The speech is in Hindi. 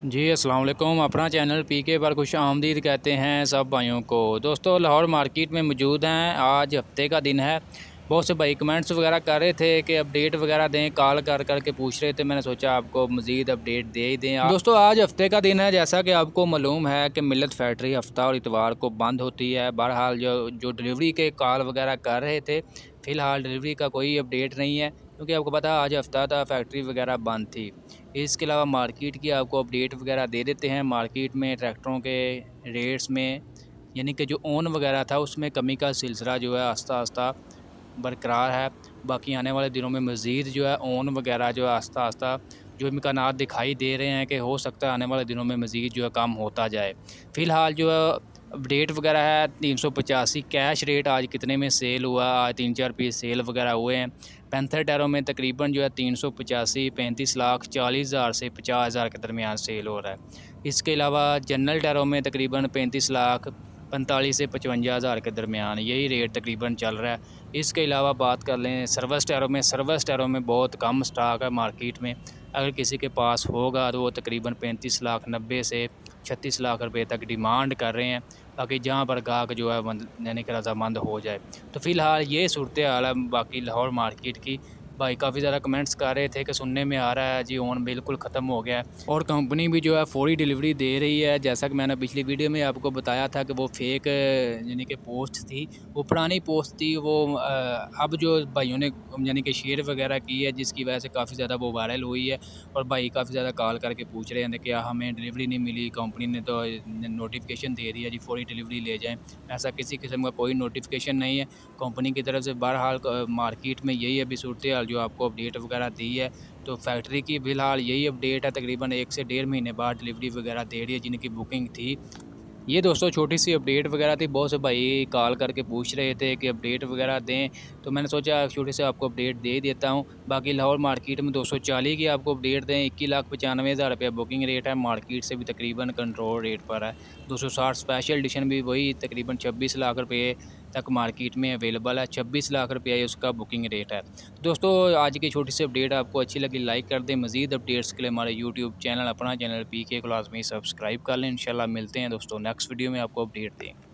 जी अस्सलाम वालेकुम। अपना चैनल पीके पर खुश आमदीद कहते हैं सब भाइयों को। दोस्तों लाहौर मार्केट में मौजूद हैं। आज हफ्ते का दिन है। बहुत से भाई कमेंट्स वगैरह कर रहे थे कि अपडेट वगैरह दें, कॉल कर करके पूछ रहे थे। मैंने सोचा आपको मज़ीद अपडेट दे ही दें। दोस्तों आज हफ्ते का दिन है, जैसा कि आपको मालूम है कि मिल्लत फैक्ट्री हफ्ता और इतवार को बंद होती है। बहरहाल जो डिलीवरी के कॉल वगैरह कर रहे थे, फ़िलहाल डिलीवरी का कोई अपडेट नहीं है, क्योंकि आपको पता है आज हफ्ता था, फैक्ट्री वगैरह बंद थी। इसके अलावा मार्केट की आपको अपडेट वगैरह दे देते हैं। मार्केट में ट्रैक्टरों के रेट्स में, यानी कि जो ओन वगैरह था उसमें कमी का सिलसिला जो है आस्ता आस्ता बरकरार है। बाकी आने वाले दिनों में मज़ीद जो है ओन वगैरह जो है आस्ता आस्ता जो इम्कानात दिखाई दे रहे हैं कि हो सकता है आने वाले दिनों में मज़ीद जो है कम होता जाए। फ़िलहाल जो है अपडेट वगैरह है 385 कैश रेट आज कितने में सेल हुआ। आज 3-4 पीस सेल वगैरह हुए हैं। पैंथर टायरों में तकरीबन जो है 385 35,40,000 से 50,000 के दरमियान सेल हो रहा है। इसके अलावा जनरल टायरों में तकरीबन 35,45,000 से 55,000 के दरमियान यही रेट तकरीबन चल रहा है। इसके अलावा बात कर लें सर्विस टायरों में बहुत कम स्टॉक है मार्केट में। अगर किसी के पास होगा तो वो तकरीबन 35 लाख 90 से 36 लाख रुपए तक डिमांड कर रहे हैं, ताकि जहाँ पर गाहक जो है यानी कि रज़ामंद हो जाए। तो फ़िलहाल ये सूरत हाल है बाकी लाहौर मार्केट की। भाई काफ़ी ज़्यादा कमेंट्स कर रहे थे कि सुनने में आ रहा है जी ओन बिल्कुल ख़त्म हो गया है, और कंपनी भी जो है फौरी डिलीवरी दे रही है। जैसा कि मैंने पिछली वीडियो में आपको बताया था कि वो फेक यानी कि पोस्ट थी, वो पुरानी पोस्ट थी। वो अब जो भाइयों ने यानी कि शेयर वगैरह की है, जिसकी वजह से काफ़ी ज़्यादा वो वायरल हुई है, और भाई काफ़ी ज़्यादा कॉल करके पूछ रहे हैं कि हमें डिलीवरी नहीं मिली, कंपनी ने तो नोटिफिकेशन दे दिया जी फौरी डिलीवरी ले जाएँ। ऐसा किसी किस्म का कोई नोटिफिकेशन नहीं है कंपनी की तरफ से। बहरहाल मार्केट में यही अभी सूरत हाल जो आपको अपडेट वगैरह दी है। तो फैक्ट्री की फ़िलहाल यही अपडेट है, तकरीबन 1 से 1.5 महीने बाद डिलीवरी वगैरह दे रही है जिनकी बुकिंग थी। ये दोस्तों छोटी सी अपडेट वगैरह थी। बहुत से भाई कॉल करके पूछ रहे थे कि अपडेट वगैरह दें, तो मैंने सोचा छोटे से आपको अपडेट दे देता हूँ। बाकी लाहौर मार्केट में 240 की आपको अपडेट दें। 21,95,000 रुपया बुकिंग रेट है, मार्केट से भी तकरीबन कंट्रोल रेट पर है। 260 स्पेशल एडिशन भी वही तकरीबन 26 लाख रुपये तक मार्केट में अवेलेबल है। 26 लाख रुपया उसका बुकिंग रेट है। दोस्तों आज की छोटी सी अपडेट आपको अच्छी लगी लाइक कर दें। मज़ीद अपडेट्स के लिए हमारे यूट्यूब चैनल अपना चैनल पीके को लाजमी सब्सक्राइब कर लें। इंशाल्लाह मिलते हैं दोस्तों नेक्स्ट वीडियो में आपको अपडेट दें।